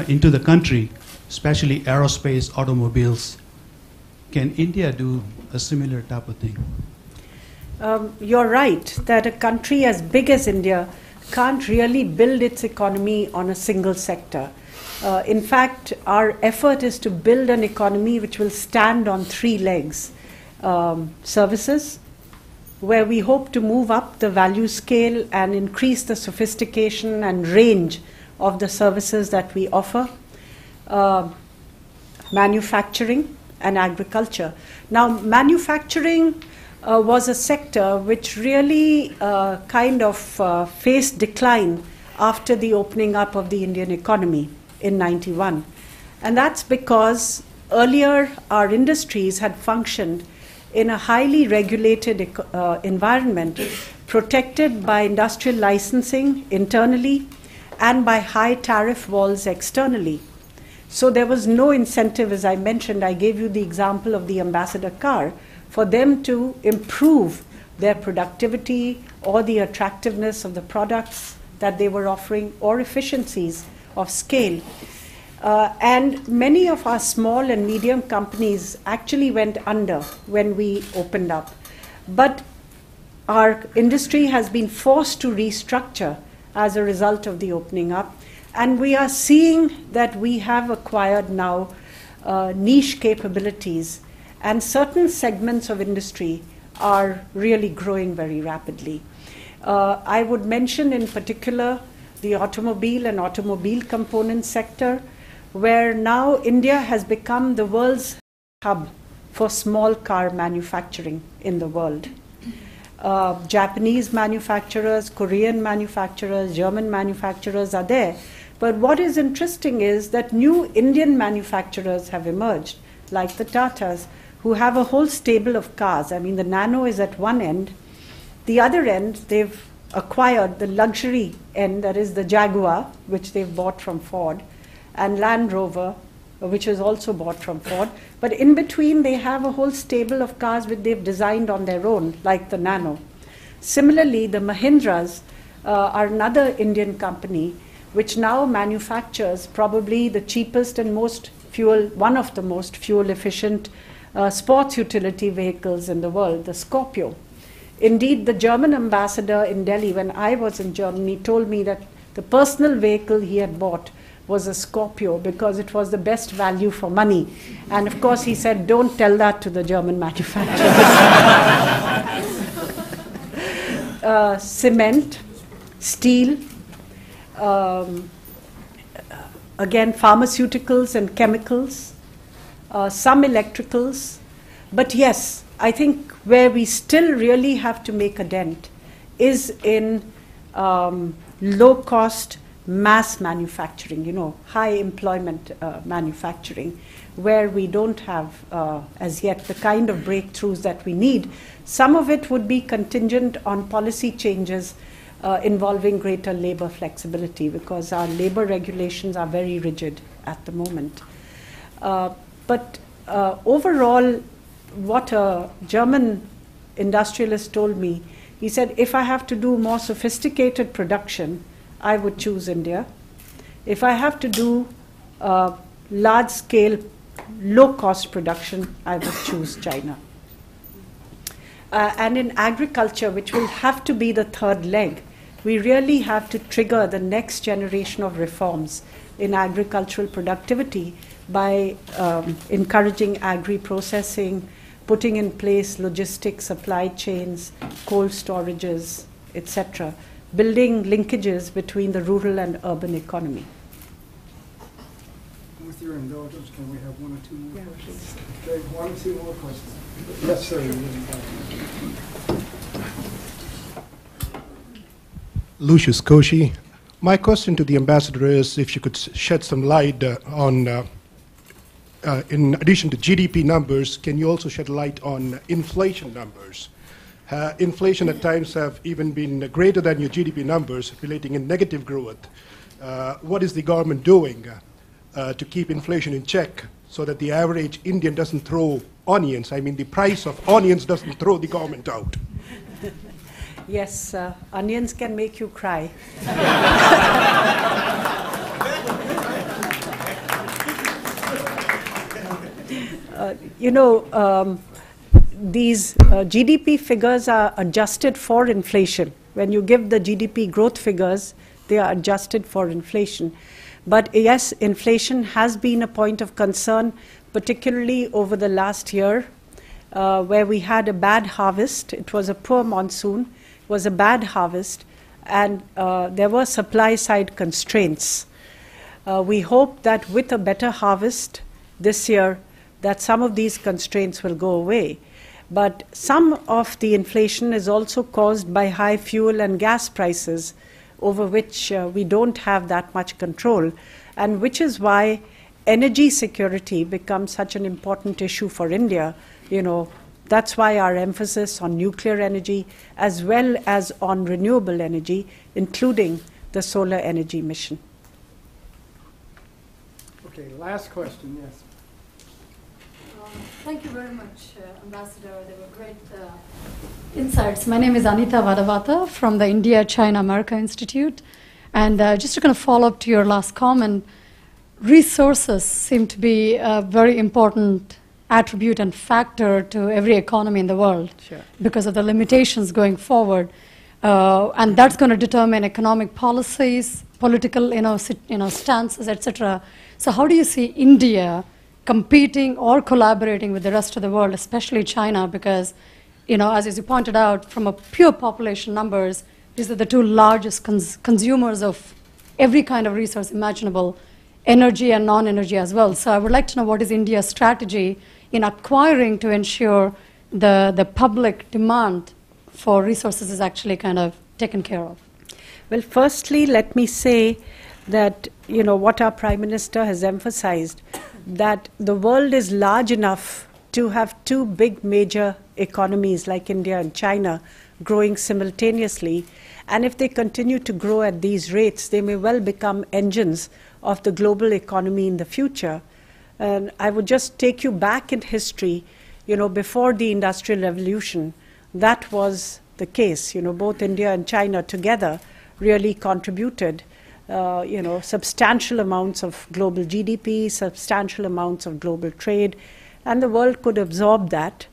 into the country, especially aerospace, automobiles, can India do a similar type of thing? You're right that a country as big as India can't really build its economy on a single sector. In fact, our effort is to build an economy which will stand on three legs. Services, where we hope to move up the value scale and increase the sophistication and range of the services that we offer. Manufacturing and agriculture. Now, manufacturing was a sector which really kind of faced decline after the opening up of the Indian economy in '91. And that's because earlier our industries had functioned in a highly regulated environment, protected by industrial licensing internally and by high tariff walls externally. So there was no incentive, as I mentioned. I gave you the example of the Ambassador car, for them to improve their productivity or the attractiveness of the products that they were offering or efficiencies of scale. And many of our small and medium companies actually went under when we opened up. But our industry has been forced to restructure as a result of the opening up. And we are seeing that we have acquired now niche capabilities, and certain segments of industry are really growing very rapidly. I would mention in particular the automobile and automobile component sector, where now India has become the world's hub for small car manufacturing in the world. Japanese manufacturers, Korean manufacturers, German manufacturers are there. But what is interesting is that new Indian manufacturers have emerged, like the Tatas, who have a whole stable of cars. I mean, the Nano is at one end. The other end, they've acquired the luxury end, that is the Jaguar, which they've bought from Ford, and Land Rover, which is also bought from Ford. But in between, they have a whole stable of cars which they've designed on their own, like the Nano. Similarly, the Mahindras are another Indian company which now manufactures probably the cheapest and one of the most fuel-efficient sports utility vehicles in the world, the Scorpio. Indeed, the German ambassador in Delhi, when I was in Germany, told me that the personal vehicle he had bought was a Scorpio because it was the best value for money. And of course, he said, don't tell that to the German manufacturers. Cement, steel, again, pharmaceuticals and chemicals, some electricals. But yes, I think where we still really have to make a dent is in low-cost mass manufacturing, high employment manufacturing, where we don't have as yet the kind of breakthroughs that we need. Some of it would be contingent on policy changes involving greater labor flexibility, because our labor regulations are very rigid at the moment. But overall, what a German industrialist told me, he said, if I have to do more sophisticated production, I would choose India. If I have to do large-scale, low-cost production, I would choose China. And in agriculture, which will have to be the third leg, we really have to trigger the next generation of reforms in agricultural productivity by encouraging agri-processing, putting in place logistics, supply chains, cold storages, etc., building linkages between the rural and urban economy. With your indulgence, can we have one or two more questions? Okay, one or two more questions. Yes, sir. Lucius Koshi. My question to the ambassador is if you could shed some light on, in addition to GDP numbers, can you also shed light on inflation numbers? Inflation at times have even been greater than your GDP numbers, relating in negative growth. What is the government doing to keep inflation in check so that the average Indian doesn't throw onions? I mean, the price of onions doesn't throw the government out. Yes, onions can make you cry. These GDP figures are adjusted for inflation. When you give the GDP growth figures, they are adjusted for inflation. But yes, inflation has been a point of concern, particularly over the last year, where we had a bad harvest. It was a poor monsoon, it was a bad harvest, and there were supply-side constraints. We hope that with a better harvest this year, that some of these constraints will go away. But some of the inflation is also caused by high fuel and gas prices, over which we don't have that much control, and which is why energy security becomes such an important issue for India. That's why our emphasis on nuclear energy as well as on renewable energy, including the solar energy mission. Okay, last question, yes. Thank you very much, Ambassador. They were great insights. My name is Anita Vadavata from the India-China-America Institute. And just to kind of follow up to your last comment, resources seem to be a very important attribute and factor to every economy in the world. Sure. Because of the limitations going forward. And that's going to determine economic policies, political stances, etc. So how do you see India competing or collaborating with the rest of the world, especially China? Because, as you pointed out, from a pure population numbers, these are the two largest consumers of every kind of resource imaginable, energy and non-energy as well. So I would like to know what is India's strategy in acquiring to ensure the public demand for resources is actually kind of taken care of. Well, firstly, let me say that, what our Prime Minister has emphasized, that the world is large enough to have two big major economies like India and China growing simultaneously. And if they continue to grow at these rates, they may well become engines of the global economy in the future. And I would just take you back in history, before the Industrial Revolution, that was the case. Both India and China together really contributed substantial amounts of global GDP, substantial amounts of global trade, and the world could absorb that.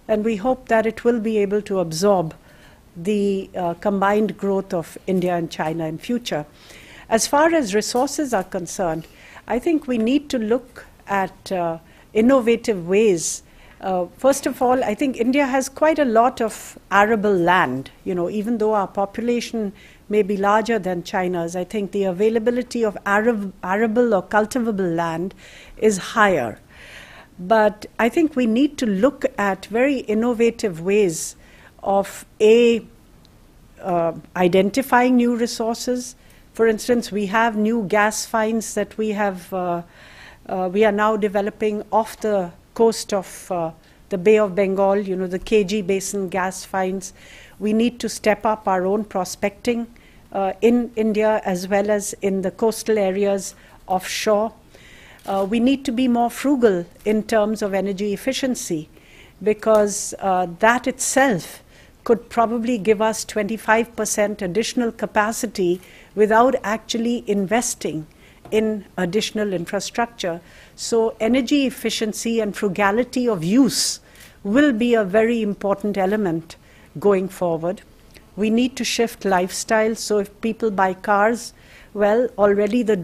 And we hope that it will be able to absorb the combined growth of India and China in future. As far as resources are concerned, I think we need to look at innovative ways. First of all, I think India has quite a lot of arable land. Even though our population may be larger than China's, I think the availability of arable or cultivable land is higher. But I think we need to look at very innovative ways of identifying new resources. For instance, we have new gas finds that we are now developing off the coast of the Bay of Bengal, the KG Basin gas finds. We need to step up our own prospecting in India as well as in the coastal areas offshore. We need to be more frugal in terms of energy efficiency, because that itself could probably give us 25% additional capacity without actually investing in additional infrastructure. So energy efficiency and frugality of use will be a very important element going forward. We need to shift lifestyle. So if people buy cars, well, already the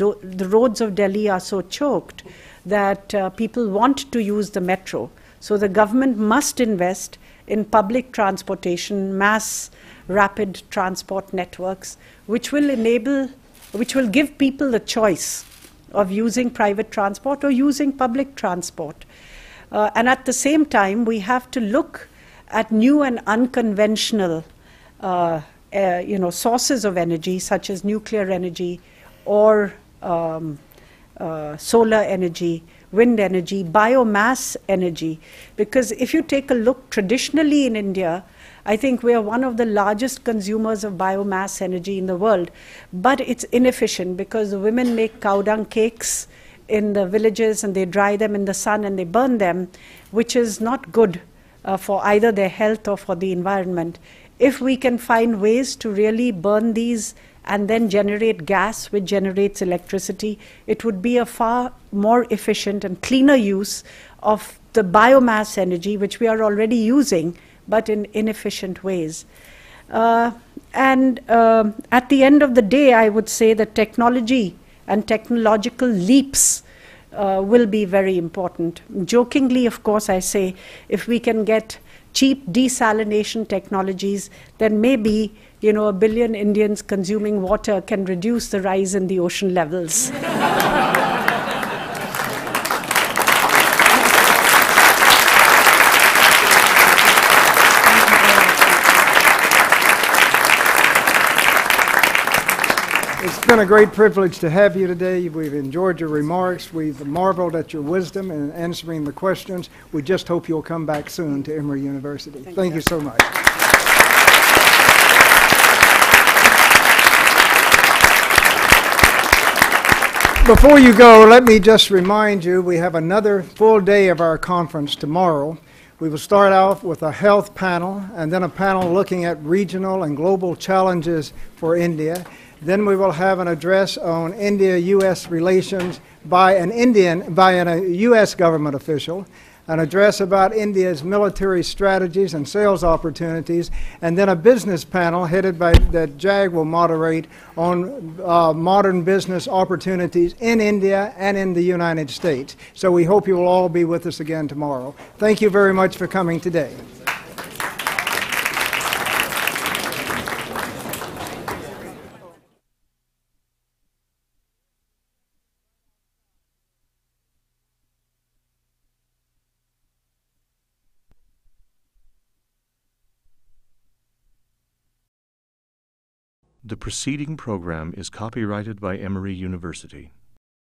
roads of Delhi are so choked that people want to use the metro. So the government must invest in public transportation, mass rapid transport networks, which will give people the choice of using private transport or using public transport. And at the same time, we have to look at new and unconventional sources of energy, such as nuclear energy or solar energy, wind energy, biomass energy. Because if you take a look traditionally in India, I think we are one of the largest consumers of biomass energy in the world. But it's inefficient because the women make cow dung cakes in the villages and they dry them in the sun and they burn them, which is not good for either their health or for the environment. If we can find ways to really burn these and then generate gas, which generates electricity, it would be a far more efficient and cleaner use of the biomass energy, which we are already using, but in inefficient ways. At the end of the day, I would say that technology and technological leaps will be very important. Jokingly, of course, I say, if we can get cheap desalination technologies, then maybe 1 billion Indians consuming water can reduce the rise in the ocean levels. It's been a great privilege to have you today. We've enjoyed your remarks. We've marveled at your wisdom in answering the questions. We just hope you'll come back soon to Emory University. Thank you so much. Before you go, let me just remind you, we have another full day of our conference tomorrow. We will start off with a health panel, and then a panel looking at regional and global challenges for India. Then we will have an address on India-U.S. relations by a U.S. government official, an address about India's military strategies and sales opportunities, and then a business panel headed by that Jag will moderate on modern business opportunities in India and in the United States. So we hope you will all be with us again tomorrow. Thank you very much for coming today. The preceding program is copyrighted by Emory University.